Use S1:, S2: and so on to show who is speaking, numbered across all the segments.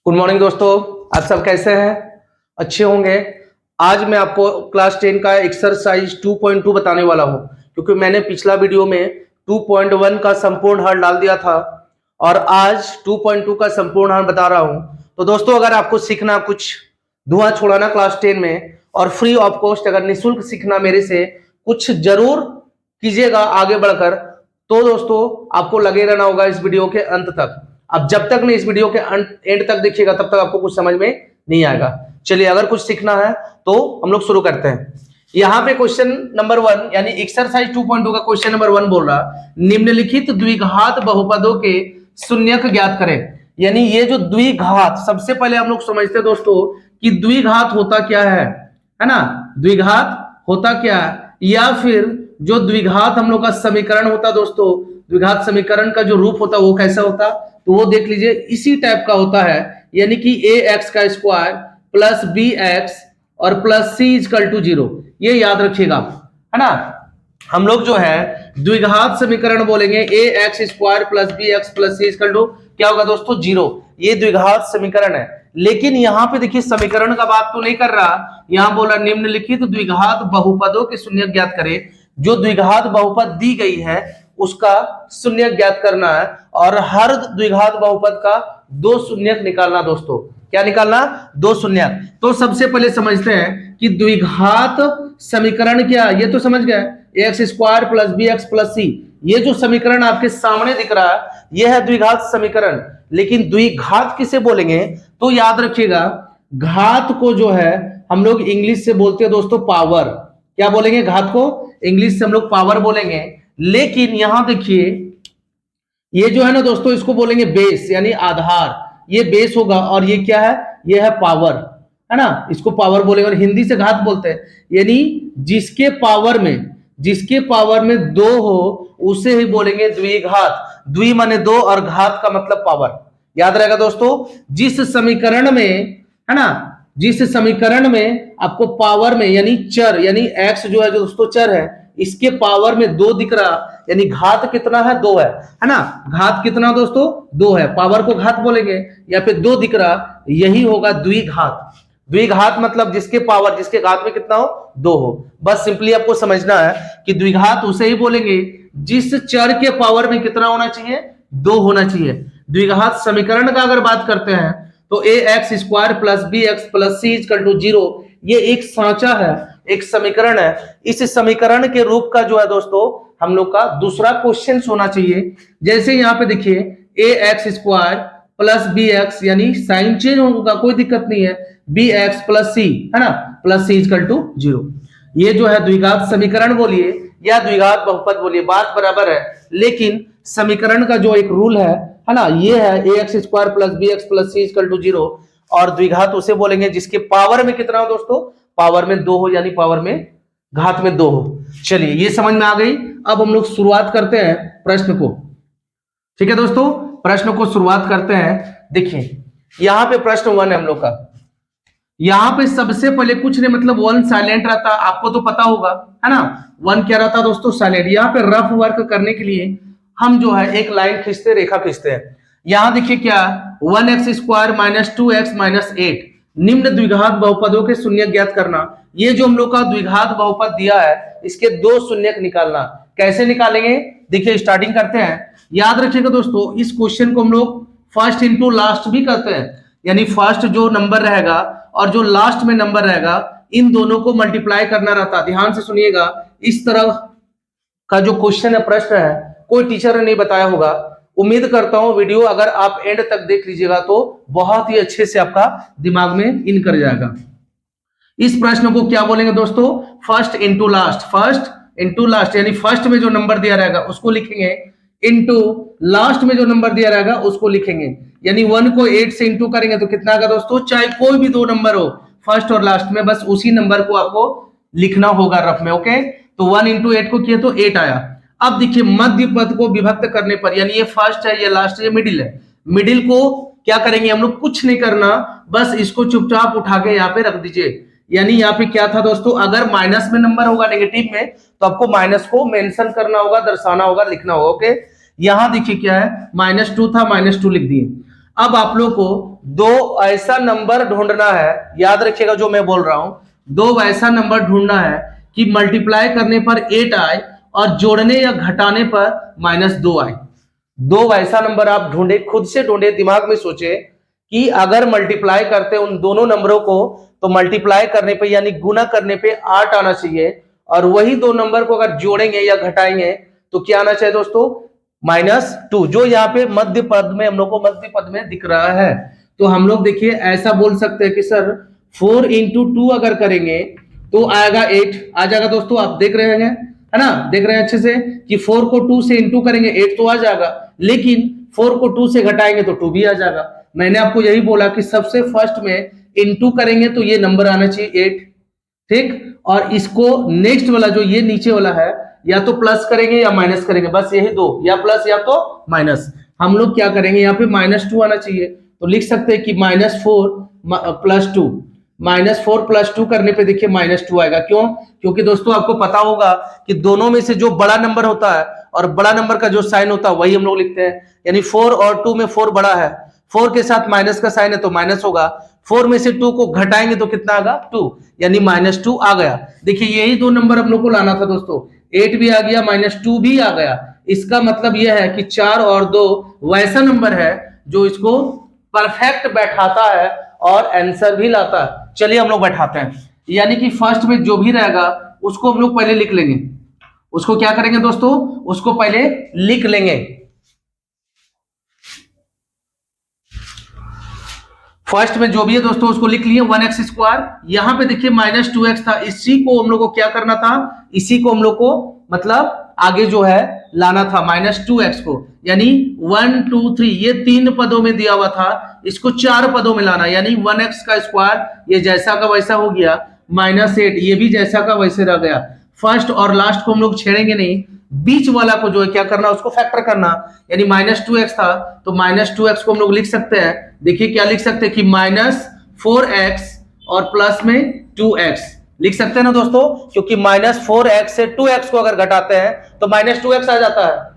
S1: Good morning दोस्तों, आप सब कैसे हैं? अच्छे होंगे। आज मैं आपको क्लास 10 का एक्सरसाइज 2.2 बताने वाला हूं, क्योंकि मैंने पिछला वीडियो में 2.1 का संपूर्ण हल डाल दिया था और आज 2.2 का संपूर्ण हल बता रहा हूं। तो दोस्तों, अगर आपको सीखना, कुछ धुआं छोड़ाना क्लास 10 में और फ्री ऑफ कॉस्ट अगर निःशुल्क सीखना मेरे से, कुछ जरूर कीजिएगा आगे बढ़कर। तो दोस्तों, आपको लगे रहना होगा इस वीडियो के अंत तक। अब जब तक नहीं इस वीडियो के एंड तक देखिएगा तब तक आपको कुछ समझ में नहीं आएगा। चलिए, अगर कुछ सीखना है तो हम लोग शुरू करते हैं। यहाँ पे क्वेश्चन नंबर 1 यानी एक्सरसाइज 2.2 का क्वेश्चन नंबर 1 बोल रहा, निम्नलिखित द्विघात बहुपदों के शून्यक ज्ञात करें। यानी ये जो द्विघात, सबसे पहले हम लोग समझते हैं दोस्तों कि द्विघात होता क्या है ना? द्विघात होता क्या है, या फिर जो द्विघात हम लोग का समीकरण होता दोस्तों, द्विघात समीकरण का जो रूप होता वो कैसा होता, तो वो देख लीजिए, इसी टाइप का होता है। यानी कि ए एक्स का स्क्वायर प्लस बी एक्स और प्लस सी इक्वल टू 0। ये याद रखिएगा, है ना? हम लोग जो है द्विघात समीकरण बोलेंगे A X square plus B X plus C equal to क्या होगा दोस्तों? 0। ये द्विघात समीकरण है। लेकिन यहाँ पे देखिए, समीकरण का बात तो नहीं कर रहा, यहां बोला निम्नलिखित द्विघात बहुपदों के शून्यक ज्ञात करें। जो द्विघात बहुपद दी गई है उसका शून्यक ज्ञात करना है, और हर द्विघात बहुपद का 2 शून्यक निकालना दोस्तों। क्या निकालना? 2 शून्यक। तो सबसे पहले समझते हैं कि द्विघात समीकरण क्या, ये तो समझ गए, X square plus B X plus C. ये जो समीकरण आपके सामने दिख रहा है यह है द्विघात समीकरण। लेकिन द्विघात किसे बोलेंगे तो याद रखिएगा, घात को जो है हम लोग इंग्लिश से बोलते हैं दोस्तों पावर। क्या बोलेंगे? घात को इंग्लिश से हम लोग पावर बोलेंगे। लेकिन यहां देखिए, ये जो है ना दोस्तों, इसको बोलेंगे बेस यानी आधार। ये बेस होगा और ये क्या है? ये है पावर, है ना? इसको पावर बोलेंगे और हिंदी से घात बोलते हैं। यानी जिसके पावर में 2 हो उसे ही बोलेंगे द्विघात। द्वि माने 2 और घात का मतलब पावर। याद रहेगा दोस्तों, जिस समीकरण में, है ना, जिस समीकरण में आपको पावर में यानी चर, यानी एक्स जो है जो दोस्तों चर है, इसके पावर में 2 दिख रहा, यानी घात कितना है? 2 है ना? घात कितना दोस्तों? 2 है। पावर को घात बोलेंगे, या फिर 2 दिख रहा, यही होगा द्विघात। द्विघात मतलब जिसके पावर, जिसके घात में कितना हो? 2 हो। बस सिंपली आपको समझना है कि द्विघात उसे ही बोलेंगे जिस चर के पावर में कितना होना चाहिए? 2 होना चाहिए। द्विघात समीकरण का अगर बात करते हैं तो A X square plus B X plus C equal to 0, ये एक सांचा है, एक समीकरण है। इस समीकरण के रूप का जो है दोस्तों हम लोग का दूसरा क्वेश्चन होना चाहिए। जैसे यहाँ पे देखिए, A X square plus B X, यानी साइन चेंज होगा, कोई दिक्कत नहीं है, बी एक्स प्लस सी, है ना, प्लस सी इक्वल टू 0। ये जो है द्विघात समीकरण बोलिए या द्विघात बहुपद बोलिए, बात बराबर है। लेकिन समीकरण का जो एक रूल है ना, ये है A X square plus B X plus C equal to 0। और द्विघात उसे बोलेंगे जिसके पावर में कितना हो दोस्तों? पावर में 2 हो, यानी पावर में घात में 2 हो। चलिए, ये समझ में आ गई। अब हम लोग शुरुआत करते हैं प्रश्न को। ठीक है दोस्तों, प्रश्न को शुरुआत करते हैं। देखिए, यहां पे प्रश्न 1 है हम लोग का। यहां पे सबसे पहले कुछ नहीं, मतलब 1 साइलेंट रहता, आपको तो पता होगा, है ना? 1 क्या रहता दोस्तों? साइलेंट। यहाँ पे रफ वर्क करने के लिए हम जो है एक लाइन खींचते, रेखा खींचते हैं। यहां देखिए क्या, 1x square minus 2x minus 8, निम्न द्विघात बहुपदों के शून्यक ज्ञात करना। ये जो हम लोग का द्विघात बहुपद दिया है, इसके 2 शून्यक निकालना। कैसे निकालेंगे? देखिए, स्टार्टिंग करते हैं। याद रखिएगा दोस्तों, इस क्वेश्चन को हम लोग फर्स्ट इंटू लास्ट भी करते हैं, यानी फर्स्ट जो नंबर रहेगा और जो लास्ट में नंबर रहेगा, इन दोनों को मल्टीप्लाई करना रहता। ध्यान से सुनिएगा, इस तरह का जो क्वेश्चन है, प्रश्न है, कोई टीचर ने नहीं बताया होगा। उम्मीद करता हूं वीडियो अगर आप एंड तक देख लीजिएगा तो बहुत ही अच्छे से आपका दिमाग में इन कर जाएगा। इस प्रश्न को क्या बोलेंगे दोस्तों? First into last. First into last यानी फर्स्ट में जो नंबर दिया रहेगा उसको लिखेंगे, इंटू लास्ट में जो नंबर दिया रहेगा उसको लिखेंगे। यानी 1 को 8 से इंटू करेंगे तो कितना आएगा दोस्तों? चाहे कोई भी 2 नंबर हो फर्स्ट और लास्ट में, बस उसी नंबर को आपको लिखना होगा रफ में। ओके, तो 1 इंटू 8 को किया तो 8 आया। अब देखिए, मध्य पद को विभक्त करने पर, यानी ये फर्स्ट है, ये लास्ट है, ये मिडिल है, मिडिल को क्या करेंगे हम लोग? कुछ नहीं करना, बस इसको चुपचाप उठा के यहाँ पे रख दीजिए। यानी यहाँ पे क्या था दोस्तों, अगर माइनस में नंबर होगा, नेगेटिव में, तो आपको माइनस को मेंशन करना होगा, दर्शाना होगा, लिखना होगा। ओके, यहां देखिए क्या है, -2 था, -2 लिख दिए। अब आप लोग को दो ऐसा नंबर ढूंढना है, याद रखिएगा जो मैं बोल रहा हूं, दो ऐसा नंबर ढूंढना है कि मल्टीप्लाई करने पर 8 आए और जोड़ने या घटाने पर -2 आए। दो ऐसा नंबर आप ढूंढे, खुद से ढूंढे, दिमाग में सोचे कि अगर मल्टीप्लाई करते उन दोनों नंबरों को तो मल्टीप्लाई करने पे यानी गुना करने पे 8 आना चाहिए, और वही दो नंबर को अगर जोड़ेंगे या घटाएंगे तो क्या आना चाहिए दोस्तों, -2, जो यहाँ पे मध्य पद में हम लोग को मध्य पद में दिख रहा है। तो हम लोग देखिए ऐसा बोल सकते हैं कि सर 4 इंटू 2 अगर करेंगे तो आएगा 8 आ जाएगा दोस्तों, आप देख रहे हैं है ना, देख रहे हैं अच्छे से कि 4 को 2 से इंटू करेंगे 8 तो आ जाएगा, लेकिन 4 को 2 से घटाएंगे तो 2 भी आ जाएगा। मैंने आपको यही बोला कि सबसे फर्स्ट में इंटू करेंगे तो ये नंबर आना चाहिए 8, ठीक, और इसको नेक्स्ट वाला जो ये नीचे वाला है या तो प्लस करेंगे या माइनस करेंगे, बस यही दो, या प्लस या तो माइनस। हम लोग क्या करेंगे, यहाँ पे -2 आना चाहिए तो लिख सकते हैं कि -4 + 2, -4 + 2 करने पे देखिए -2 आएगा। क्यों? क्योंकि दोस्तों आपको पता होगा कि दोनों में से जो बड़ा नंबर होता है और बड़ा नंबर का जो साइन होता है वही हम लोग लिखते हैं, यानी 4 और 2 में 4 बड़ा है, 4 के साथ माइनस का साइन है तो माइनस होगा, 4 में से 2 को घटाएंगे तो कितना आएगा 2, यानी -2 आ गया। देखिए यही दो नंबर हम लोग को लाना था दोस्तों, 8 भी आ गया, -2 भी आ गया। इसका मतलब यह है कि 4 और 2 वैसा नंबर है जो इसको परफेक्ट बैठाता है और आंसर भी लाता है। चलिए हम लोग बैठाते हैं, यानी कि फर्स्ट में जो भी रहेगा उसको हम लोग पहले लिख लेंगे। उसको क्या करेंगे दोस्तों, उसको पहले लिख लेंगे। फर्स्ट में जो भी है दोस्तों उसको लिख लिए 1x²। यहां पे देखिए -2x था, इसी को हम लोग को क्या करना था, इसी को हम लोग को मतलब आगे जो है लाना था -2x को, यानी 1 2 3 ये 3 पदों में दिया हुआ था, इसको 4 पदों में लाना, यानी 1x² ये जैसा का वैसा हो गया, -8 ये भी जैसा का वैसे रह गया। फर्स्ट और लास्ट को हम लोग छेड़ेंगे नहीं, बीच वाला को जो है क्या करना, उसको फैक्टर करना, यानी -2x था तो -2x को हम लोग लिख सकते हैं, देखिए क्या लिख सकते हैं कि -4x और प्लस में 2x लिख सकते हैं ना दोस्तों, क्योंकि -4x से 2x को अगर घटाते हैं तो -2x आ जाता है।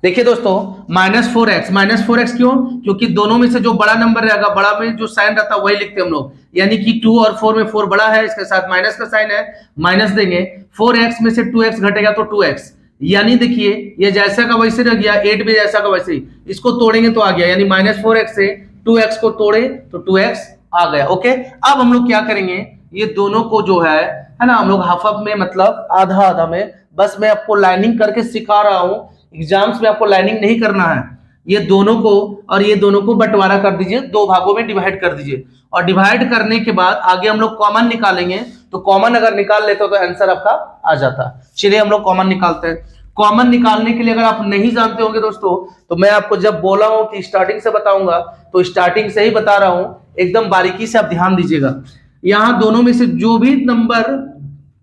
S1: देखिए दोस्तों -4x क्यों, क्योंकि दोनों में से जो बड़ा नंबर रहेगा, बड़ा में जो साइन रहता है वही लिखते हैं हम लोग, यानी कि 2 और 4 में 4 बड़ा है, इसके साथ माइनस का साइन है, माइनस देंगे, 4x में से 2x घटेगा तो 2x, यानी देखिए ये जैसा का वैसे रह गया, 8 भी जैसा का वैसे ही, इसको तोड़ेंगे तो आ गया, यानी -4x से 2x को तोड़े तो 2x आ गया। ओके, अब हम लोग क्या करेंगे, ये दोनों को जो है ना, हम लोग हाफ हाफ में मतलब आधा आधा में, बस मैं आपको लाइनिंग करके सिखा रहा हूं, एग्जाम्स में आपको लाइनिंग नहीं करना है। ये दोनों को और ये दोनों को बंटवारा कर दीजिए, दो भागों में डिवाइड कर दीजिए, और डिवाइड करने के बाद आगे हम लोग कॉमन निकालेंगे, तो कॉमन अगर निकाल लेते हो तो आंसर आपका आ जाता। चलिए हम लोग कॉमन निकालते हैं। कॉमन निकालने के लिए अगर आप नहीं जानते होंगे दोस्तों, तो मैं आपको जब बोला हूं कि स्टार्टिंग से बताऊंगा तो स्टार्टिंग से ही बता रहा हूं, एकदम बारीकी से आप ध्यान दीजिएगा। यहां दोनों में से जो भी नंबर,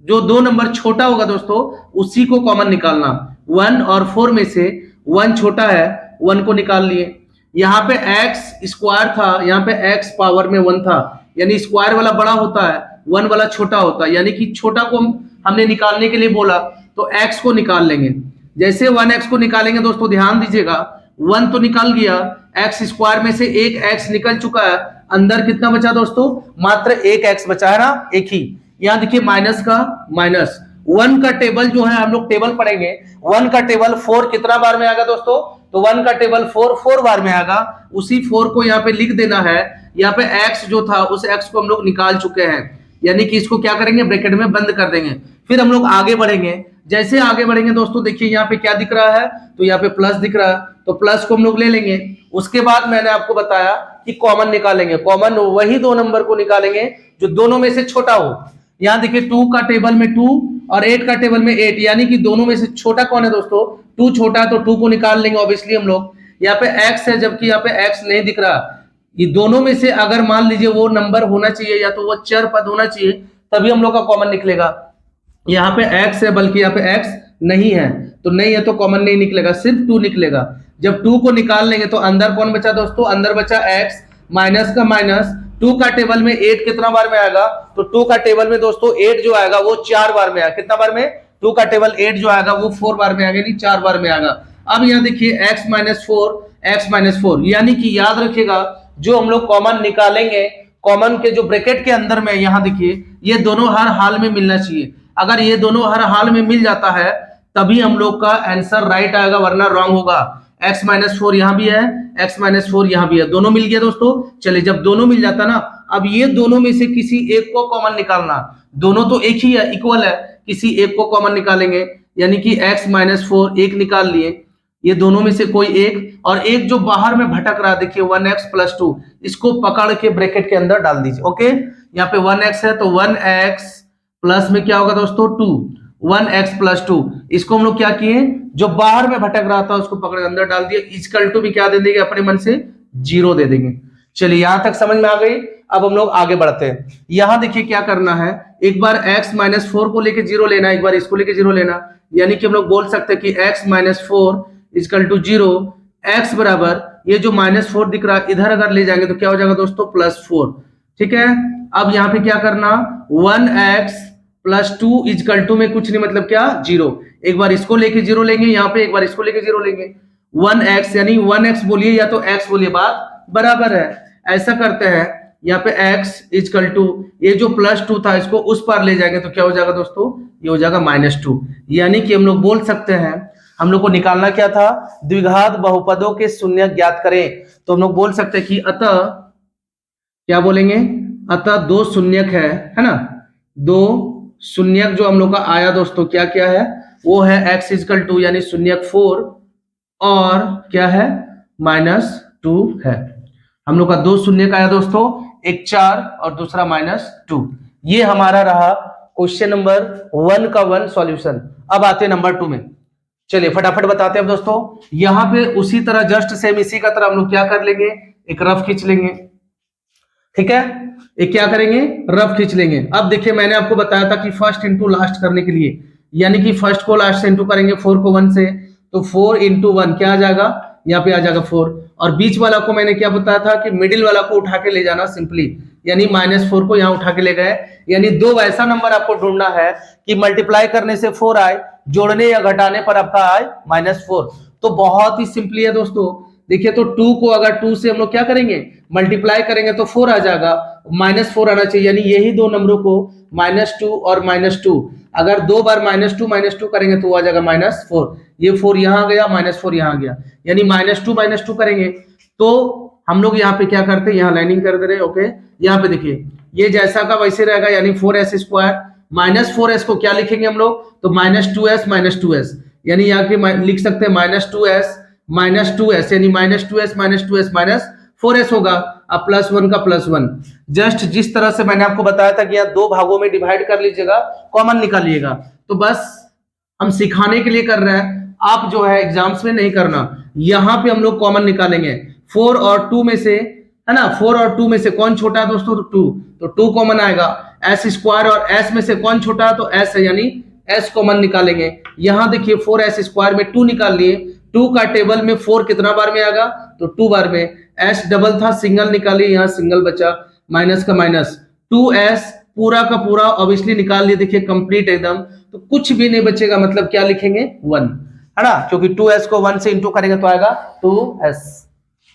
S1: जो दो नंबर छोटा होगा दोस्तों, उसी को कॉमन निकालना। 1 और 4 में से 1 छोटा है, 1 को निकाल लिए। यहाँ पे x² था, यहाँ पे x पावर में 1 था, यानी स्क्वायर वाला बड़ा होता है, 1 वाला छोटा होता है, यानी कि छोटा को हमने निकालने के लिए बोला तो x को निकाल लेंगे। जैसे 1x को निकालेंगे दोस्तों, ध्यान दीजिएगा, 1 तो निकाल गया, x² में से एक x निकल चुका है, अंदर कितना बचा दोस्तों, मात्र एक x बचा है ना, एक ही। यहाँ देखिए माइनस का माइनस, 1 का टेबल जो है हम लोग टेबल पढ़ेंगे, 1 का टेबल 4 कितना बार में आएगा दोस्तों, तो 1 का टेबल 4 बार में आएगा, उसी 4 को यहाँ पे लिख देना है। यहाँ पे x जो था उस x को हम लोग निकाल चुके हैं, यानी कि इसको क्या करेंगे, ब्रैकेट में बंद कर देंगे। फिर हम लोग आगे बढ़ेंगे, जैसे आगे बढ़ेंगे दोस्तों, देखिए यहाँ पे क्या दिख रहा है, तो यहाँ पे प्लस दिख रहा है, तो प्लस को हम लोग ले लेंगे। उसके बाद मैंने आपको बताया कि कॉमन निकालेंगे, कॉमन वही दो नंबर को निकालेंगे जो दोनों में से छोटा हो। यहाँ देखिए 2 का टेबल में 2 और 8 का टेबल में 8, यानी कि दोनों में से छोटा कौन है दोस्तों, 2 छोटा है तो 2 को निकाल लेंगे ऑब्वियसली हम लोग। यहाँ पे x है, जबकि यहाँ पे x नहीं दिख रहा। ये दोनों में से अगर मान लीजिए वो नंबर होना चाहिए या तो वो चर पद होना चाहिए, तभी हम लोग का कॉमन निकलेगा। यहाँ पे x है, बल्कि यहाँ पे x नहीं है, तो नहीं है तो कॉमन नहीं निकलेगा, सिर्फ 2 निकलेगा। जब 2 को निकाल लेंगे तो अंदर कौन बचा दोस्तों, अंदर बचा x, माइनस का माइनस, 2 का टेबल में 8 कितना बार में आएगा, तो 2 का टेबल में दोस्तों 8 जो आएगा वो 4 बार में आएगा। कितना बार में, 2 का टेबल 8 जो आएगा वो 4 बार में आएगा, यानी 4 बार में आएगा। अब यहाँ देखिए x माइनस 4, यानी कि याद रखिएगा जो हम लोग कॉमन निकालेंगे, कॉमन के जो ब्रैकेट के अंदर में यहाँ देखिए ये दोनों हर हाल में मिलना चाहिए। अगर ये दोनों हर हाल में मिल जाता है तभी हम लोग का आंसर राइट आएगा, वरना रॉन्ग होगा। x माइनस 4 यहाँ भी है, x माइनस 4 यहाँ भी है, दोनों मिल गया दोस्तों। चलिए जब दोनों मिल जाता ना, अब ये दोनों में से किसी एक को कॉमन निकालना, दोनों तो एक ही है, इक्वल है, किसी एक को कॉमन निकालेंगे, यानी कि x माइनस 4 एक निकाल लिए, ये दोनों में से कोई एक, और एक जो बाहर में भटक रहा देखिए 1x प्लस 2, इसको पकड़ के ब्रैकेट के अंदर डाल दीजिए। ओके, यहाँ पे 1x है तो 1x प्लस में क्या होगा दोस्तों 2, 1x प्लस 2, इसको हम लोग क्या किए, जो बाहर में भटक रहा था उसको पकड़ के अंदर डाल दिया, इक्वल टू भी क्या दे देंगे अपने मन से 0 दे देंगे। चलिए यहां तक समझ में आ गई। अब हम लोग आगे बढ़ते हैं। यहां देखिए क्या करना है, एक बार x माइनस 4 को लेके 0 लेना, एक बार इसको लेके 0 लेना, यानी कि हम लोग बोल सकते हैं कि x minus 4 equal to 0, x बराबर ये जो माइनस 4 दिख रहा है इधर अगर ले जाएंगे तो क्या हो जाएगा दोस्तों प्लस 4। ठीक है, अब यहाँ पे क्या करना, 1x प्लस 2 इक्वल टू में कुछ नहीं मतलब क्या 0, एक बार इसको लेके 0 लेंगे, यहाँ पे एक बार इसको लेके 0 लेंगे, 1x यानी 1x बोलिए या तो x बोलिए, बात बराबर है। ऐसा करते हैं, यहाँ पे x इक्वल टू ये जो प्लस 2 था इसको उस पार ले जाएंगे तो क्या हो जाएगा दोस्तों, ये हो जाएगा -2। यानी कि हम लोग बोल सकते हैं, हम लोग को निकालना क्या था, द्विघात बहुपदों के शून्य ज्ञात करें, तो हम लोग बोल सकते हैं कि अतः क्या बोलेंगे, अतः दो शून्यक है ना, दो शून्यक जो हम लोग का आया दोस्तों क्या क्या है, वो है x इक्वल टू यानी शून्यक 4 और क्या है -2 है। हम लोग का दो शून्यक आया दोस्तों, एक 4 और दूसरा -2। ये हमारा रहा क्वेश्चन नंबर 1 का 1 सॉल्यूशन। अब आते हैं नंबर 2 में। चलिए फटाफट बताते हैं अब दोस्तों। यहां पे उसी तरह जस्ट सेम इसी का तरह हम लोग क्या कर लेंगे, एक रफ खींच लेंगे। ठीक है, एक क्या करेंगे, रफ खींच लेंगे। अब देखिए मैंने आपको बताया था कि फर्स्ट इंटू लास्ट करने के लिए, यानी कि फर्स्ट को लास्ट से इंटू करेंगे, 4 को 1 से, तो 4 इंटू 1 क्या आ जाएगा, यहाँ पे आ जाएगा 4, और बीच वाला को मैंने क्या बताया था कि मिडिल वाला को उठा के ले जाना सिंपली, यानी -4 को यहाँ उठा के ले गए। यानी दो ऐसा नंबर आपको ढूंढना है कि मल्टीप्लाई करने से 4 आए, जोड़ने या घटाने पर आपका आए -4। तो बहुत ही सिंपली है दोस्तों। देखिए तो 2 को अगर 2 से हम लोग क्या करेंगे, मल्टीप्लाई करेंगे तो 4 आ जाएगा, -4 आना चाहिए, यानी यही दो नंबरों को -2 और -2 अगर दो बार -2 करेंगे तो आ जाएगा -4। ये 4 यहाँ आ गया, -4 यहाँ आ गया, यानी -2 करेंगे तो हम लोग यहाँ पे क्या करते हैं, यहाँ लाइनिंग कर दे रहे हैं। ओके, यहाँ पे देखिए ये जैसा का वैसे रहेगा, यानी 4s स्क्वायर, -4s को क्या लिखेंगे हम लोग, तो -2s, यानी यहाँ के लिख सकते हैं -2s यानी -2s -4s होगा, अब +1 का +1। जस्ट जिस तरह से मैंने आपको बताया था कि यहाँ दो भागों में डिवाइड कर लीजिएगा, कॉमन निकालिएगा। तो बस हम सिखाने के लिए कर रहे हैं, आप जो है एग्जाम्स में नहीं करना। यहाँ पे हम लोग कॉमन निकालेंगे, 4 और 2 में से, है ना, 4 और 2 में से कौन छोटा है दोस्तों, तो 2 कॉमन आएगा। s स्क्वायर और s में से कौन छोटा है, तो s है, यानी s कॉमन निकालेंगे। यहाँ देखिए 4s स्क्वायर में 2 निकाल लिए, 2 का टेबल में 4 कितना बार में आएगा, तो 2 बार में। s डबल था, सिंगल निकालिए, यहाँ सिंगल बचा, माइनस का माइनस, 2s पूरा का पूरा ऑब्वियसली निकाल लिए, देखिए कंप्लीट एकदम, तो कुछ भी नहीं बचेगा, मतलब क्या लिखेंगे 1, है ना, क्योंकि 2s को 1 से इंटू करेंगे तो आएगा 2s।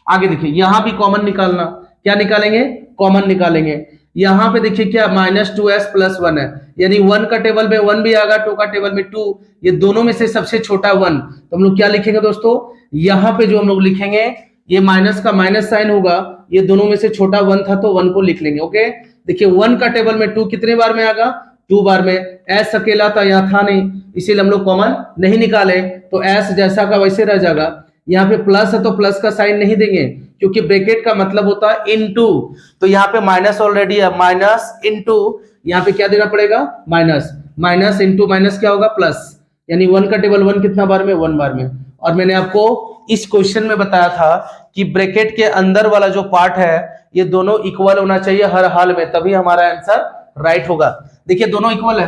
S1: आगे देखिए यहाँ भी कॉमन निकालना, क्या निकालेंगे, कॉमन निकालेंगे। यहाँ पे देखिए क्या -2s + 1 है, यानी 1 का टेबल में 1 भी आएगा, 2 का टेबल में 2, ये दोनों में से सबसे छोटा 1, तो हम लोग क्या लिखेंगे दोस्तों, यहाँ पे जो हम लोग लिखेंगे ये माइनस का माइनस साइन होगा, ये दोनों में से छोटा 1 था तो 1 को लिख लेंगे। ओके, देखिए 1 का टेबल में 2 कितने बार में आएगा, 2 बार में। s अकेला था, यहाँ था नहीं, इसीलिए हम लोग कॉमन नहीं निकाले, तो s जैसा का वैसे रह जाएगा। यहाँ पे प्लस है तो प्लस का साइन नहीं देंगे, क्योंकि ब्रैकेट का मतलब होता है इनटू, तो यहाँ पे माइनस ऑलरेडी है, माइनस इनटू, यहाँ पे क्या देना पड़ेगा, माइनस इनटू माइनस क्या होगा, प्लस, यानी 1 का टेबल 1 कितना बार में, 1 बार में। और मैंने आपको इस क्वेश्चन में बताया था कि ब्रैकेट के अंदर वाला जो पार्ट है ये दोनों इक्वल होना चाहिए हर हाल में, तभी हमारा आंसर राइट होगा। देखिए दोनों इक्वल है,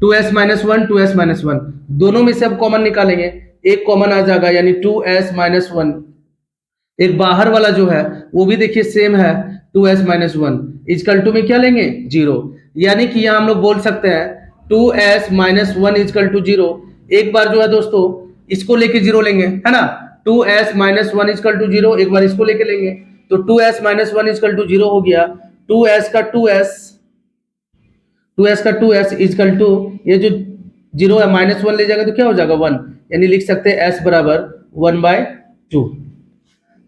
S1: 2s - 1 2s - 1, दोनों में से अब कॉमन निकालेंगे, एक कॉमन आ जाएगा, यानी 2s - 1। एक बाहर वाला जो है वो भी देखिए सेम है, 2s minus one is equal to में क्या लेंगे 0, यानी कि यहाँ हम लोग बोल सकते हैं 2s minus one is equal to 0। एक बार जो है दोस्तों इसको लेके 0 लेंगे, है ना, 2s minus one is equal to 0, एक बार इसको लेके लेंगे तो 2s minus one is equal to 0 हो गया। 2s का 2s इजकल टू ये जो 0 है माइनस वन ले जाएगा तो क्या हो जाएगा 1, यानी लिख सकते हैं s बराबर 1/2।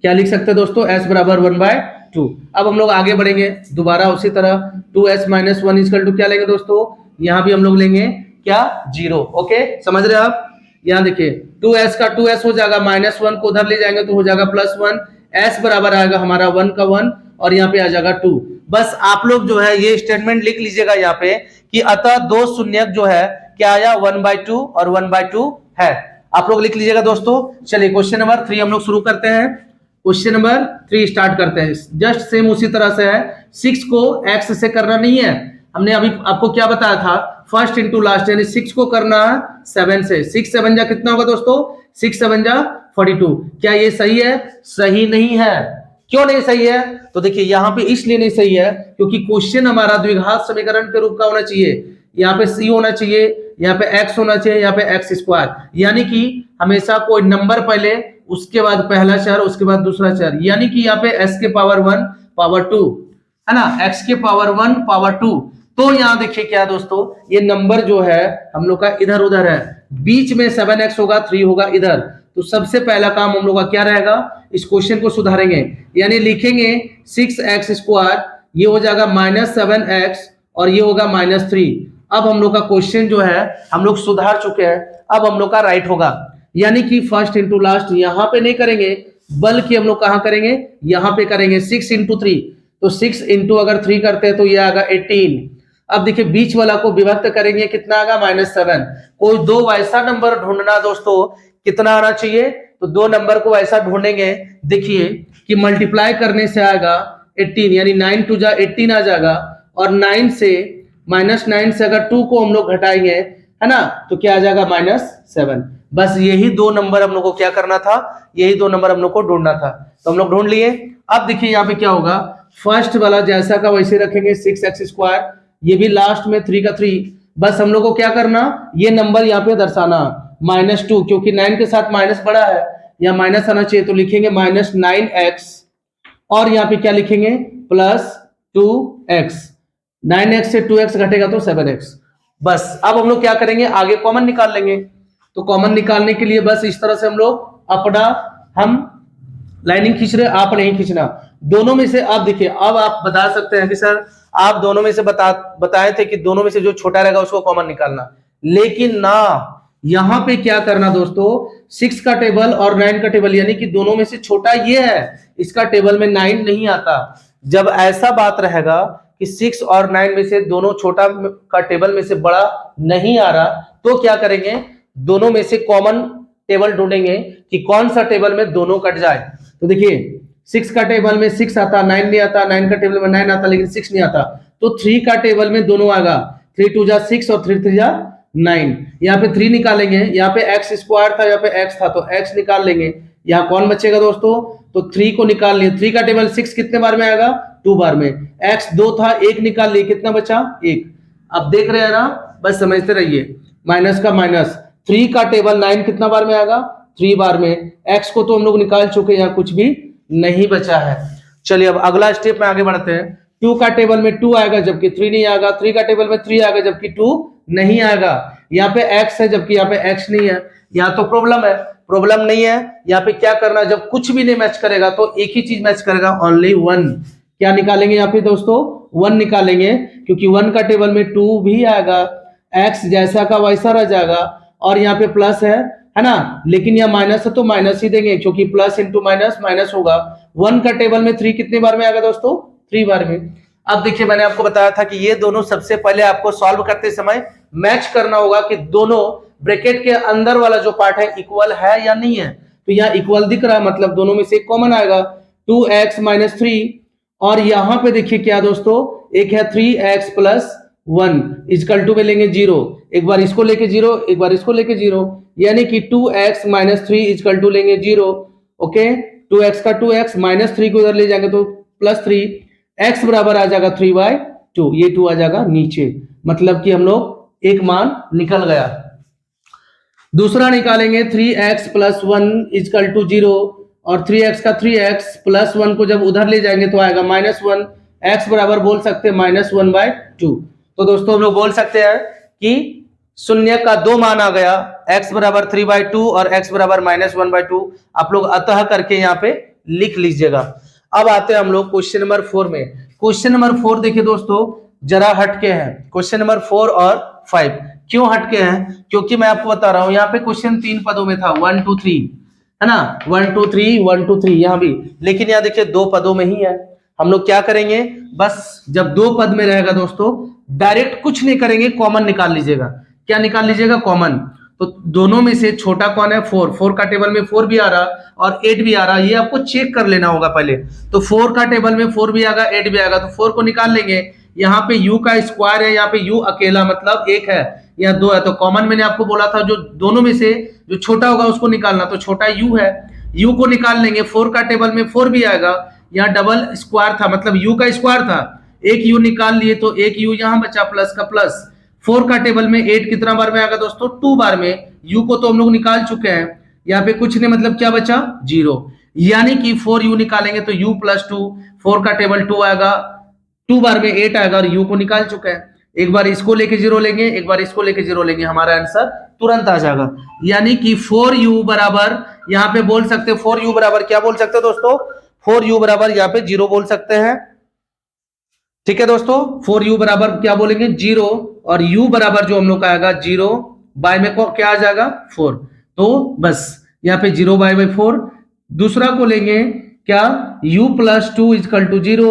S1: क्या लिख सकते हैं दोस्तों, s बराबर 1/2। अब हम लोग आगे बढ़ेंगे दोबारा उसी तरह 2s minus one is equal to क्या लेंगे दोस्तों, यहाँ भी हम लोग लेंगे क्या 0। ओके, समझ रहे हैं आप। यहाँ देखिए 2s का 2s हो जाएगा, माइनस वन को उधर ले जाएंगे तो हो जाएगा +1, s बराबर आएगा हमारा 1 का 1 और यहाँ पे आ जाएगा 2। बस आप लोग जो है ये स्टेटमेंट लिख लीजिएगा यहाँ पे कि अतः दो शून्यक जो है क्या आया 1/2 और 1/2 है। आप लोग लिख लीजिएगा दोस्तों। चलिए क्वेश्चन नंबर 3 हम लोग शुरू करते हैं। क्वेश्चन नंबर 3 स्टार्ट करते हैं। जस्ट सेम उसी तरह से है, 6 को x से करना नहीं है, हमने अभी आपको क्या बताया था, फर्स्ट इंटू लास्ट, यानी 6 को करना है 7 से। 6 7 जा कितना होगा दोस्तों, 6 7 जा 42। क्या ये सही है? सही नहीं है। क्यों नहीं सही है? तो देखिए यहाँ पे इसलिए नहीं सही है क्योंकि क्वेश्चन हमारा द्विघात समीकरण के रूप का होना चाहिए। यहाँ पे c होना चाहिए, यहाँ पे x होना चाहिए, यहाँ पे x स्क्वायर, यानी कि हमेशा कोई नंबर पहले, उसके बाद पहला चर, उसके बाद दूसरा चर, यानी कि यहाँ पे s के पावर 1 पावर 2 है ना, x के पावर 1 पावर 2। तो यहाँ देखिए क्या दोस्तों, ये नंबर जो है हम लोग का इधर उधर है, बीच में 7x होगा, 3 होगा इधर। तो सबसे पहला काम हम लोग का क्या रहेगा, इस क्वेश्चन को सुधारेंगे, यानी लिखेंगे 6x स्क्वायर, ये हो जाएगा -7x और ये होगा -3। अब हम लोग का क्वेश्चन जो है हम लोग सुधार चुके हैं, अब हम लोग का राइट होगा, यानी कि फर्स्ट इंटू लास्ट यहाँ पे नहीं करेंगे बल्कि हम लोग कहाँ करेंगे, यहाँ पे करेंगे 6 इंटू 3। तो 6 इंटू अगर 3 करते हैं तो ये आएगा 18। अब देखिए बीच वाला को विभक्त करेंगे, कितना आएगा -7। कोई दो वैसा नंबर ढूंढना दोस्तों, कितना आना चाहिए, तो दो नंबर को ऐसा ढूंढेंगे, देखिए कि मल्टीप्लाई करने से आएगा 18, यानी 9 2 जा 18 आ जाएगा, और 9 से -9 से अगर 2 को हम लोग घटाएंगे, है ना, तो क्या आ जाएगा -7। बस यही दो नंबर हम लोग को क्या करना था, यही दो नंबर हम लोग को ढूंढना था, तो हम लोग ढूंढ लिए। अब देखिए यहाँ पे क्या होगा, फर्स्ट वाला जैसा का वैसे रखेंगे 6x स्क्वायर, ये भी लास्ट में 3 का 3। बस हम लोग को क्या करना, ये नंबर यहाँ पे दर्शाना -2, क्योंकि 9 के साथ माइनस बड़ा है, यहाँ माइनस आना चाहिए, तो लिखेंगे -9x और यहाँ पे क्या लिखेंगे +2x। 9x से 2x घटेगा तो 7x। बस अब हम लोग क्या करेंगे, आगे कॉमन निकाल लेंगे। तो कॉमन निकालने के लिए बस इस तरह से हम लोग अपना हम लाइनिंग खींच रहे, आप नहीं खींचना, दोनों में से। आप देखिए अब आप बता सकते हैं कि सर आप दोनों में से बताए थे कि दोनों में से जो छोटा रहेगा उसको कॉमन निकालना, लेकिन ना, यहां पे क्या करना दोस्तों, 6 का टेबल और 9 का टेबल, यानी कि दोनों में से छोटा ये है, इसका टेबल में 9 नहीं आता। जब ऐसा बात रहेगा कि 6 और 9 में से दोनों छोटा का टेबल में से बड़ा नहीं आ रहा, तो क्या करेंगे, दोनों में से कॉमन टेबल ढूंढेंगे कि कौन सा टेबल में दोनों कट जाए। तो देखिए 6 का टेबल में 6 आता, 9 नहीं आता, 9 का टेबल में 9 आता लेकिन 6 नहीं आता, तो 3 का टेबल में दोनों आएगा, 3 2 जा 6 और 3 3 जा 9। यहाँ पे 3 निकालेंगे, यहाँ पे x स्क्वायर था, यहाँ पे x था, तो x निकाल लेंगे। यहाँ कौन बचेगा दोस्तों, तो 3 को निकाल लिए, 3 का टेबल 6 कितने बार में आएगा, 2 बार में। x 2 था, 1 निकाल लिए, कितना बचा 1। अब देख रहे हैं ना, बस समझते रहिए, माइनस का माइनस, 3 का टेबल 9 कितना बार में आएगा, 3 बार में। x को तो हम लोग निकाल चुके, यहाँ कुछ भी नहीं बचा है। चलिए अब अगला स्टेप में आगे बढ़ते हैं। 2 का टेबल में 2 आएगा जबकि 3 नहीं आएगा, 3 का टेबल में 3 आएगा जबकि 2 नहीं आएगा। यहाँ पे x है जबकि यहाँ पे x नहीं है, यहाँ तो प्रॉब्लम है, प्रॉब्लम नहीं है। यहाँ पे क्या करना, जब कुछ भी नहीं मैच करेगा तो एक ही चीज मैच करेगा, ओनली 1। क्या निकालेंगे यहाँ पे दोस्तों, 1 निकालेंगे, क्योंकि 1 का टेबल में 2 भी आएगा, x जैसा का वैसा रह जाएगा, और यहाँ पे प्लस है ना, लेकिन यहाँ माइनस है तो माइनस ही देंगे, क्योंकि प्लस इंटू माइनस माइनस होगा। 1 का टेबल में 3 कितने बार में आएगा दोस्तों, 3 बार में। अब देखिए मैंने आपको बताया था कि ये दोनों सबसे पहले आपको सॉल्व करते समय मैच करना होगा कि दोनों ब्रैकेट के अंदर वाला जो पार्ट है इक्वल है या नहीं है। तो यहाँ इक्वल दिख रहा है, मतलब दोनों में से कॉमन आएगा, 2x - 3, और यहाँ पे देखिए क्या दोस्तों, एक है 3x + 1 इजकल टू में लेंगे 0, एक बार इसको लेके 0, एक बार इसको लेके 0, यानी कि 2x - 3 इजकल टू लेंगे 0। ओके, 2x का 2x -3 को इधर ले जाएंगे तो +3, x बराबर आ जाएगा 3/2, ये 2 आ जाएगा नीचे, मतलब कि हम लोग एक मान निकल गया। दूसरा निकालेंगे 3x प्लस 1 इजकल टू 0, और 3x का 3x प्लस 1 को जब उधर ले जाएंगे तो आएगा -1, x बराबर बोल सकते हैं -1/2। तो दोस्तों हम लोग बोल सकते हैं कि शून्य का दो मान आ गया, x बराबर 3/2 और x बराबर -1/2। आप लोग अतः करके यहाँ पे लिख लीजिएगा। अब आते हैं हम लोग क्वेश्चन नंबर 4 में। क्वेश्चन नंबर 4 देखिए दोस्तों, जरा हटके हैं। क्वेश्चन नंबर 4 और 5 क्यों हटके हैं? क्योंकि मैं आपको बता रहा हूं, यहाँ पे क्वेश्चन 3 पदों में था, 1 2 3, है ना, 1 2 3 1 2 3 यहाँ भी, लेकिन यहाँ देखिए 2 पदों में ही है। हम लोग क्या करेंगे, बस जब 2 पद में रहेगा दोस्तों, डायरेक्ट कुछ नहीं करेंगे, कॉमन निकाल लीजिएगा। क्या निकाल लीजिएगा? कॉमन। तो दोनों में से छोटा कौन है? 4। 4 का टेबल में 4 भी आ रहा और 8 भी आ रहा, ये आपको चेक कर लेना होगा पहले। तो 4 का टेबल में 4 भी आएगा, 8 भी आएगा, तो 4 को निकाल लेंगे। यहाँ पे u का स्क्वायर है, यहाँ पे u अकेला मतलब 1 है, यहाँ 2 है, तो कॉमन मैंने आपको बोला था जो दोनों में से जो छोटा होगा उसको निकालना, तो छोटा u है, u को निकाल लेंगे। 4 का टेबल में 4 भी आएगा, यहाँ डबल स्क्वायर था मतलब u का स्क्वायर था, एक u निकाल लिए तो एक u यहाँ बचा प्लस का प्लस। 4 का टेबल में 8 कितना बार में आएगा दोस्तों? 2 बार में। u को तो हम लोग निकाल चुके हैं, यहाँ पे कुछ नहीं, मतलब क्या बचा? 0, यानी कि 4u निकालेंगे तो u प्लस 2, 4 का टेबल 2 आएगा, 2 बार में 8 आएगा और u को निकाल चुके हैं। एक बार इसको लेके 0 लेंगे, एक बार इसको लेके 0 लेंगे, हमारा आंसर तुरंत आ जाएगा। यानी कि 4u बराबर, यहाँ पे बोल सकते हैं 4u बराबर क्या बोल सकते हैं दोस्तों? 4u बराबर यहाँ पे 0 बोल सकते हैं। ठीक है दोस्तों, 4u बराबर क्या बोलेंगे? 0, और u बराबर जो हम लोग का आएगा 0 बाय में को क्या आ जाएगा? 4। तो बस यहाँ पे 0 बाय 4। दूसरा को लेंगे क्या? u plus 2 equal to 0,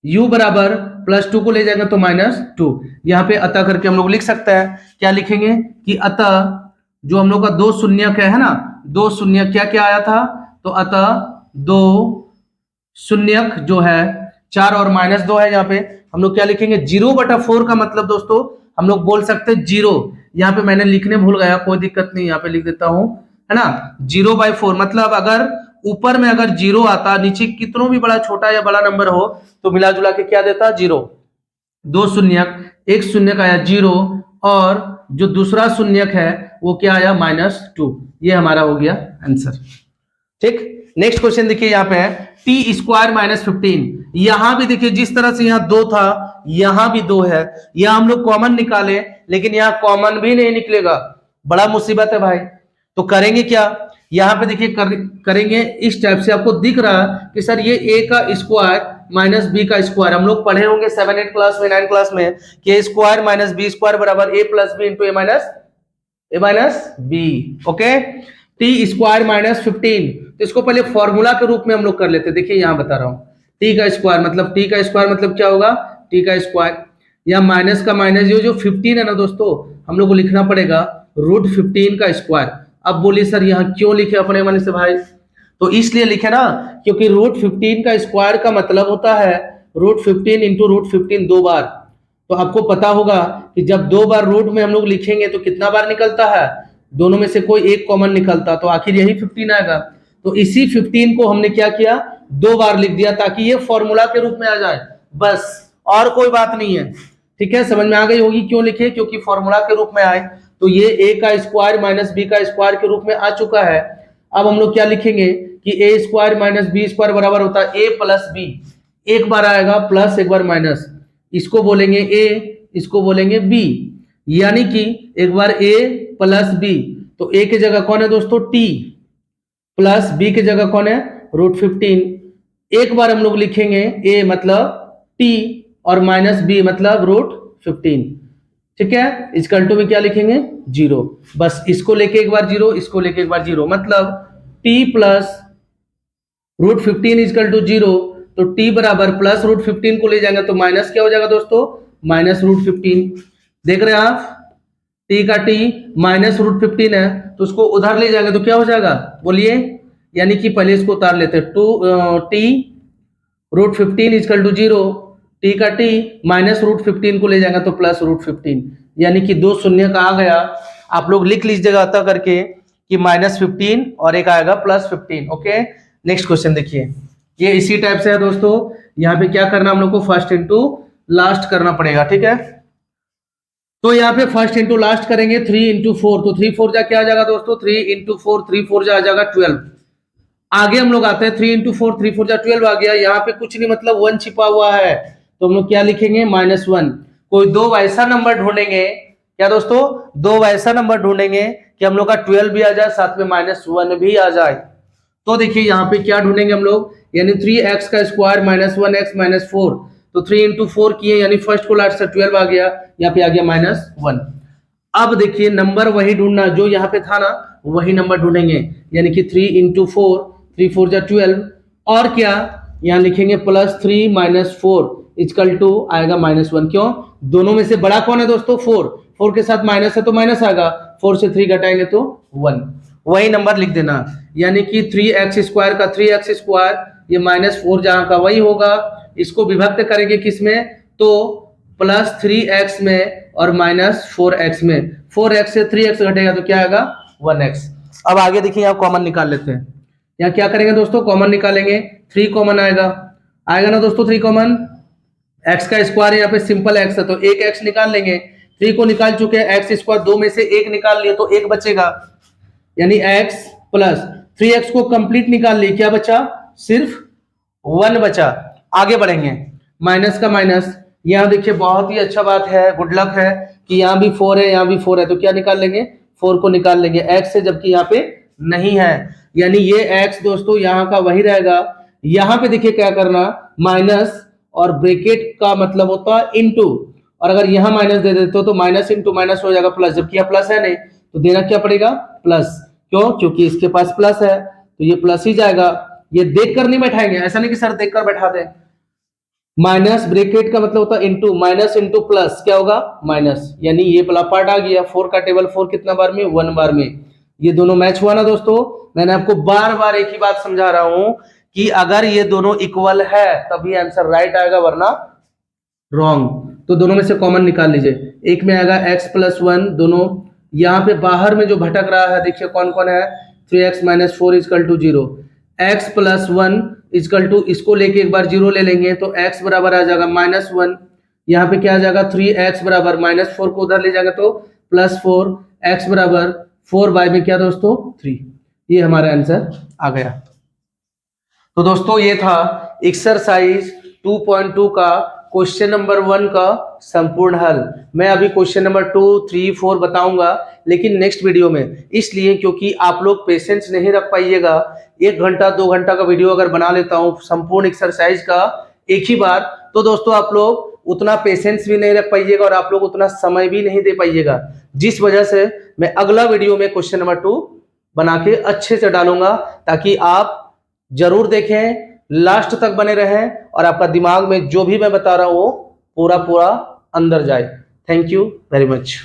S1: u बराबर प्लस 2 को ले जाएंगे तो -2। यहाँ पे अतः करके हम लोग लिख सकते हैं, क्या लिखेंगे कि अतः जो हम लोग का 2 शून्यक है ना, 2 शून्यक क्या क्या आया था? तो अतः 2 शून्यक जो है 4 और -2 है, यहाँ पे हम लोग क्या लिखेंगे? 0/4 का मतलब दोस्तों हम लोग बोल सकते हैं 0। यहाँ पे मैंने लिखने भूल गया, कोई दिक्कत नहीं, यहाँ पे लिख देता हूं, है ना। 0/4 मतलब अगर ऊपर में अगर 0 आता, नीचे कितनों भी बड़ा छोटा या बड़ा नंबर हो तो मिला जुला के क्या देता? 0। 2 शून्यक, एक शून्यक आया 0, और जो दूसरा शून्यक है वो क्या आया? -2। ये हमारा हो गया आंसर। ठीक, नेक्स्ट क्वेश्चन देखिए, यहाँ पे है टी स्क्वायर -15। यहां भी देखिए जिस तरह से यहाँ 2 था, यहां भी 2 है, यहां हम लोग कॉमन निकाले, लेकिन यहाँ कॉमन भी नहीं निकलेगा, बड़ा मुसीबत है भाई। तो करेंगे क्या? यहाँ पे देखिए करेंगे इस टाइप से, आपको दिख रहा कि सर ये a का स्क्वायर माइनस b का स्क्वायर, हम लोग पढ़े होंगे 7 8 क्लास में, 9 क्लास में कि a square minus b square बराबर a plus b into a minus b। Okay, T square -15, तो इसको पहले फॉर्मूला के रूप में हम लोग कर लेते हैं। देखिए यहाँ बता रहा हूँ, टी का स्क्वायर मतलब क्या होगा? टी का स्क्वायर, या माइनस का माइनस, जो 15 है ना दोस्तों, हम लोग को लिखना पड़ेगा √15 का स्क्वायर। अब बोलिए सर यहाँ क्यों लिखे अपने मन से भाई? तो इसलिए लिखे ना, क्योंकि √15 का स्क्वायर का मतलब होता है √15 इंटू √15 2 बार। तो आपको पता होगा कि जब 2 बार रूट में हम लोग लिखेंगे तो कितना बार निकलता है? दोनों में से कोई एक कॉमन निकलता, तो आखिर यही 15 आएगा। तो इसी 15 को हमने क्या किया? 2 बार लिख दिया ताकि ये फॉर्मूला के रूप में आ जाए, बस, और कोई बात नहीं है। ठीक है, समझ में आ गई होगी क्यों लिखे? क्योंकि फॉर्मूला के रूप में आए। तो ये a का स्क्वायर माइनस b का स्क्वायर के रूप में आ चुका है। अब हम लोग क्या लिखेंगे कि a square minus b square बराबर होता है a प्लस b। एक बार आएगा प्लस, एक बार माइनस, इसको बोलेंगे a, इसको बोलेंगे b, यानी कि एक बार a प्लस b, तो a की जगह कौन है दोस्तों? t, प्लस b की जगह कौन है? √15। एक बार हम लोग लिखेंगे a मतलब t और माइनस b मतलब √15। ठीक है, इक्वल टू में क्या लिखेंगे? 0। बस इसको लेके एक बार 0, इसको लेके एक बार 0, मतलब t प्लस √15 इक्वल टू 0। तो t बराबर प्लस √15 को ले जाएंगे तो माइनस क्या हो जाएगा दोस्तों? माइनस √15। देख रहे हैं आप, t का t माइनस √15 है, तो उसको उधर ले जाएंगे तो क्या हो जाएगा? बोलिए, यानी कि पहले इसको उतार लेते हैं, t √15 इक्वल टू 0, t का t माइनस √15 को ले जाएंगे तो प्लस √15, यानी कि 2 शून्य का आ गया। आप लोग लिख लीजिएगा अतः करके कि -15 और एक आएगा +15। ओके, नेक्स्ट क्वेश्चन देखिए, ये इसी टाइप से है दोस्तों। यहाँ पे क्या करना हम लोग को, फर्स्ट इंटू लास्ट करना पड़ेगा, ठीक है। तो यहाँ पे फर्स्ट इंटू लास्ट करेंगे, 3 इंटू 4, तो 3 4 जा क्या आ जाएगा दोस्तों, 3 इंटू 4, 3 4 जा आ जाएगा 12। आगे हम लोग आते हैं, 3 इंटू 4, 3 4 जा 12 आ गया। यहाँ पे कुछ नहीं, मतलब 1 छिपा हुआ है, तो हम लोग क्या लिखेंगे, -1। कोई दो वैसा नंबर ढूंढेंगे, क्या दोस्तों, दो वैसा नंबर ढूंढेंगे कि हम लोग का 12 भी आ जाए, साथ में -1 भी आ जाए। तो देखिए यहाँ पे क्या ढूंढेंगे हम लोग, यानी 3x का स्क्वायर -1x -4, तो 3 इंटू 4 किए, यानी फर्स्ट को लास्ट से 12 आ गया, यहाँ पे आ गया -1। अब देखिए नंबर वही ढूंढना जो यहाँ पे था ना, वही नंबर ढूंढेंगे, यानी कि 3 इंटू 4, 3 4 जा 12, और क्या यहाँ लिखेंगे +3 -4 इक्वल टू आएगा -1। क्यों, दोनों में से बड़ा कौन है दोस्तों, 4, 4 के साथ माइनस है तो माइनस आएगा, 4 से 3 घटाएंगे तो 1, वही नंबर लिख देना। यानी कि 3x स्क्वायर का 3x स्क्वायर, ये -4 जहां का वही होगा, इसको विभक्त करेंगे किसमें, तो +3x में और -4x में, 4x से 3x घटेगा तो क्या आएगा, 1x। अब आगे देखिए यहाँ कॉमन निकाल लेते हैं। यहाँ क्या करेंगे दोस्तों, कॉमन निकालेंगे, 3 कॉमन आएगा, आएगा ना दोस्तों 3 कॉमन, x का स्क्वायर यहाँ पे सिंपल x है तो एक x निकाल लेंगे, 3 को निकाल चुके हैं, x स्क्वायर 2 में से 1 निकाल लिए तो 1 बचेगा, यानी x प्लस 3x को कंप्लीट निकाल लिए, क्या बचा, सिर्फ 1 बचा। आगे बढ़ेंगे, माइनस का माइनस, यहाँ देखिए बहुत ही अच्छा बात है, गुड लक है कि यहाँ भी 4 है, यहाँ भी 4 है, तो क्या निकाल लेंगे, 4 को निकाल लेंगे x से, जबकि यहाँ पे नहीं है, यानी ये x दोस्तों यहाँ का वही रहेगा। यहाँ पे देखिए क्या करना, माइनस और ब्रैकेट का मतलब होता है इनटू, और अगर यहाँ माइनस दे देते हो तो माइनस इंटू माइनस हो जाएगा प्लस, जबकि यहाँ प्लस है नहीं तो देना क्या पड़ेगा, प्लस। क्यों, क्योंकि इसके पास प्लस है तो ये प्लस ही जाएगा। ये देख कर नहीं बैठाएंगे, ऐसा नहीं कि सर देख कर बैठा दे, माइनस ब्रैकेट का मतलब होता है इनटू, माइनस इंटू प्लस क्या होगा, माइनस, यानी ये वाला पार्ट आ गया। 4 का टेबल 4 कितना बार में, 1 बार में, ये दोनों मैच हुआ ना दोस्तों। मैंने आपको बार बार एक ही बात समझा रहा हूं कि अगर ये दोनों इक्वल है तभी आंसर राइट आएगा, वरना रॉन्ग। तो दोनों में से कॉमन निकाल लीजिए, एक में आएगा x + 1, दोनों यहाँ पे बाहर में जो भटक रहा है देखिए कौन कौन है, 3x - 4 = 0, x + 1 = इसको लेके एक बार 0 ले लेंगे तो x बराबर आ जाएगा -1, यहाँ पे क्या आ जाएगा, 3x बराबर -4 को उधर ले जाएगा तो +4, x बराबर 4 में क्या दोस्तों, 3। ये हमारा आंसर आ गया। तो दोस्तों ये था एक्सरसाइज 2.2 का क्वेश्चन नंबर 1 का संपूर्ण हल। मैं अभी क्वेश्चन नंबर 2, 3, 4 बताऊंगा, लेकिन नेक्स्ट वीडियो में, इसलिए क्योंकि आप लोग पेशेंस नहीं रख पाइएगा। 1 घंटा 2 घंटा का वीडियो अगर बना लेता हूं संपूर्ण एक्सरसाइज का एक ही बार, तो दोस्तों आप लोग उतना पेशेंस भी नहीं रख पाइएगा और आप लोग उतना समय भी नहीं दे पाइएगा, जिस वजह से मैं अगला वीडियो में क्वेश्चन नंबर 2 बना के अच्छे से डालूंगा, ताकि आप जरूर देखें, लास्ट तक बने रहें और आपका दिमाग में जो भी मैं बता रहा हूं वो पूरा पूरा अंदर जाए। Thank you very much.